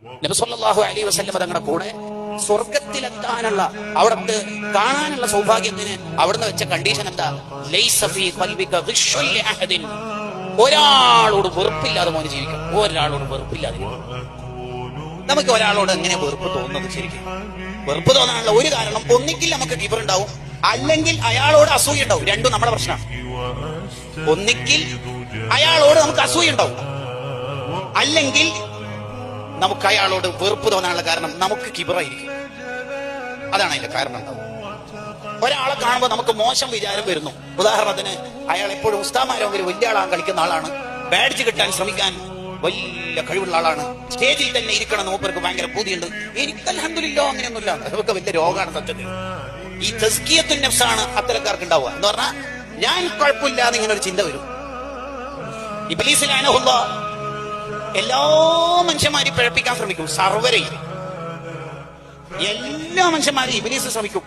നബി സല്ലല്ലാഹു അലൈഹി വസല്ലം തങ്ങളുടെ കൂടെ സ്വർഗത്തിലെത്താനുള്ള അവിടുത്തെ കാണാനുള്ള സൗഭാഗ്യത്തിന് അവിടുന്ന് വെച്ച കണ്ടീഷൻ എന്താ? ലൈസ ഫീ ഖൽബിക ഗിശ്ശുൻ ലിഅഹദിൻ. ഒരാളോട് വെറുപ്പില്ലാതെ മോന് ജീവിക്കും. ഒരാളോട് വെറുപ്പില്ലാതെ. നമുക്ക് ഒരാളോട് എങ്ങനെ വെറുപ്പ് തോന്നുന്നത്? ശരിക്കും വെറുപ്പ് തോന്നാനുള്ള ഒരു കാരണം, ഒന്നിക്കിൽ നമുക്ക് കിബർ ഉണ്ടാവും, അല്ലെങ്കിൽ അയാളോട് അസൂയ ഉണ്ടാവും. രണ്ടും നമ്മുടെ പ്രശ്നമാണ്. ഒന്നിക്കിൽ അയാളോട് നമുക്ക് അസൂയ ഉണ്ടാവും, അല്ലെങ്കിൽ നമുക്ക് അയാളോട് വെറുപ്പ് തോന്നാനുള്ള കാരണം നമുക്ക് കിബറായിരിക്കും. അതാണ് അതിന്റെ കാരണം ഉണ്ടാവും. ഒരാളെ കാണുമ്പോൾ നമുക്ക് മോശം വിചാരം വരുന്നു. ഉദാഹരണത്തിന്, അയാൾ എപ്പോഴും ഉസ്താദ്മാരോ വലിയ ആളാണ്, കളിക്കുന്ന ആളാണ്, ബാഡ്ജ് കിട്ടാൻ ശ്രമിക്കാൻ വലിയ കഴിവുള്ള ആളാണ്, സ്റ്റേജിൽ തന്നെ ഇരിക്കണം, മൂപ്പർക്ക് ഭയങ്കര പൂതിയുണ്ട്. എനിക്ക് അൽഹംദുലില്ലാ അങ്ങനെയൊന്നുമില്ല. അതൊക്കെ വലിയ രോഗമാണ് സത്യത്തിൽ. ഈ തസ്കിയത്തുൻ നഫ്സാണ് അത്തരക്കാർക്ക് ഉണ്ടാവുക. എന്ന് പറഞ്ഞാൽ ഞാൻ കുഴപ്പമില്ലാതെ ഇങ്ങനെ ഒരു ചിന്ത വരും. ഇബ്ലീസ് ലഅനഹുല്ലാഹ് എല്ലാ മനുഷ്യന്മാരെയും പിഴപ്പിക്കാൻ ശ്രമിക്കും. സർവരെയും, എല്ലാ മനുഷ്യന്മാരെയും ഇബ്ലീസ് ശ്രമിക്കും.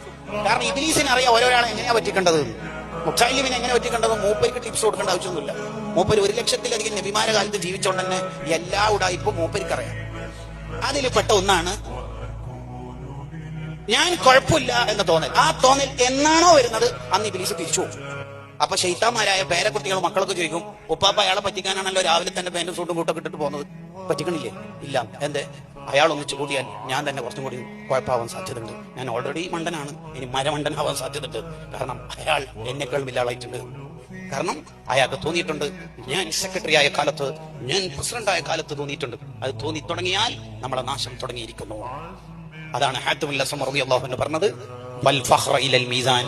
കാരണം ഇബ്ലീസിന് അറിയാം ഓരോരാളെ എങ്ങനെയാ പറ്റിക്കേണ്ടത്, മുഖ്താലിമിനെ എങ്ങനെ പറ്റിക്കേണ്ടത്. മൂപ്പർക്ക് ടിപ്സ് കൊടുക്കേണ്ട ആവശ്യമൊന്നുമില്ല. മൂപ്പര് 1,00,000-ലധികം നബിമാരെ കാലത്ത് ജീവിച്ചോണ്ട് തന്നെ എല്ലാ ഉടായിപ്പും മൂപ്പർക്ക് അറിയാം. അതിൽ പെട്ട ഒന്നാണ് ഞാൻ കുഴപ്പമില്ല എന്ന തോന്നൽ. ആ തോന്നൽ എന്നാണോ വരുന്നത് അന്ന് ഇബ്ലീസ് തിരിച്ചു പോകും. അപ്പൊ ശൈത്താന്മാരായ പേരക്കുട്ടികളും മക്കളൊക്കെ ചോദിക്കും, ഉപ്പാപ്പ അയാളെ പറ്റിക്കാനാണല്ലോ രാവിലെ തന്നെ പാന്റും സൂട്ടും കൂട്ടൊക്കെ ഇട്ടിട്ട് പോകുന്നത്, പറ്റിക്കണില്ലേ? ഇല്ല. എന്തേ? അയാൾ ഒന്നിച്ചു കൂടിയാൽ ഞാൻ തന്നെ കുറച്ചും കൂടി കുഴപ്പമാവാൻ സാധ്യതയുണ്ട്. ഞാൻ ഓൾറെഡി മണ്ടനാണ്, ഇനി മരമണ്ടനാവാൻ സാധ്യതയുണ്ട്. കാരണം അയാൾ എന്നെക്കാൾ വലിയ ആളായിട്ടുണ്ട്. കാരണം അയാൾക്ക് തോന്നിയിട്ടുണ്ട്, ഞാൻ സെക്രട്ടറി ആയ കാലത്ത്, ഞാൻ പ്രസിഡന്റ് ആയ കാലത്ത് തോന്നിയിട്ടുണ്ട്. അത് തോന്നി തുടങ്ങിയാൽ നമ്മളെ നാശം തുടങ്ങിയിരിക്കുന്നു. അതാണ് ഹാത്തിമുൽ അസ്സം റളിയല്ലാഹു അൻഹു പറഞ്ഞത്, വൽ ഫഖ്റ ഇലൽ മീസാൻ.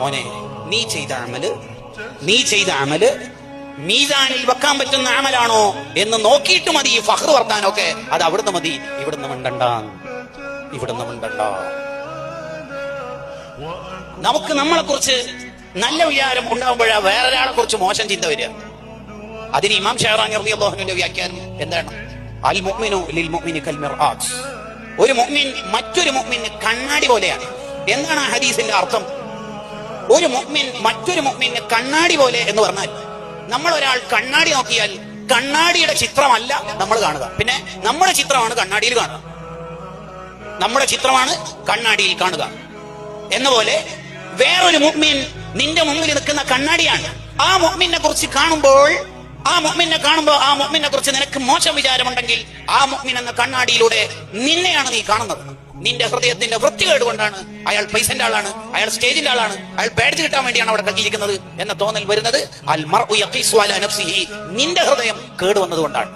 മോനെ, നീ ചെയ്ത അമല് മീസാനിൽ വെക്കാൻ പറ്റുന്ന അമലാണോ എന്ന് നോക്കിയിട്ട് മതി ഈ ഫഖ്ർ വർത്താനൊക്കെ. അത് അവിടുന്ന് മതി, ഇവിടുന്ന് മിണ്ടണ്ട. നമുക്ക് നമ്മളെ കുറിച്ച് നല്ല വിചാരം ഉണ്ടാകുമ്പോഴാ വേറൊരാളെ കുറിച്ച് മോശം ചിന്ത വരിക. അതിന് ഇമാം ഷഹറാനി റളിയല്ലാഹു അൻഹുവിന്റെ വ്യാഖ്യാനം എന്താണ്? അൽ മുഅ്മിനു ലിൽ മുഅ്മിനി കൽ മിർആത്ത്. ഒരു മുഅ്മിൻ മറ്റൊരു മുഅ്മിന് കണ്ണാടി പോലെയാണ്. എന്താണ് ആ ഹദീസിന്റെ അർത്ഥം? ഒരു മുഅ്മിൻ മറ്റൊരു മുഅ്മിന് കണ്ണാടി പോലെ എന്ന് പറഞ്ഞാൽ, നമ്മൾ ഒരാൾ കണ്ണാടി നോക്കിയാൽ കണ്ണാടിയുടെ ചിത്രമല്ല നമ്മൾ കാണുക, പിന്നെ നമ്മുടെ ചിത്രമാണ് കണ്ണാടിയിൽ കാണുക. നമ്മുടെ ചിത്രമാണ് കണ്ണാടിയിൽ കാണുക എന്ന പോലെ വേറൊരു മുഅ്മിൻ നിന്റെ മുമ്പിൽ നിൽക്കുന്ന കണ്ണാടിയാണ്. ആ മുഅ്മിനെ കുറിച്ച് കാണുമ്പോൾ ആ മുഅ്മിനെ കുറിച്ച് നിനക്ക് മോശം വിചാരമുണ്ടെങ്കിൽ ആ മുഅ്മിൻ എന്ന കണ്ണാടിയിലൂടെ നിന്നെയാണ് നീ കാണുന്നത്. നിന്റെ ഹൃദയത്തിന്റെ വൃത്തികേട് കൊണ്ടാണ് അയാൾ പൈസന്റെ ആളാണ്, അയാൾ സ്റ്റേജിന്റെ ആളാണ്, അയാൾ ബാഡ്ജ് കിട്ടാൻ വേണ്ടിയാണ് അവിടെ കത്തിയിരിക്കുന്നത് എന്ന തോന്നൽ വരുന്നത് അൽ മർഉ യഖീസു അലാ നഫ്സിഹി, നിന്റെ ഹൃദയം കേടുവന്നതുകൊണ്ടാണ്.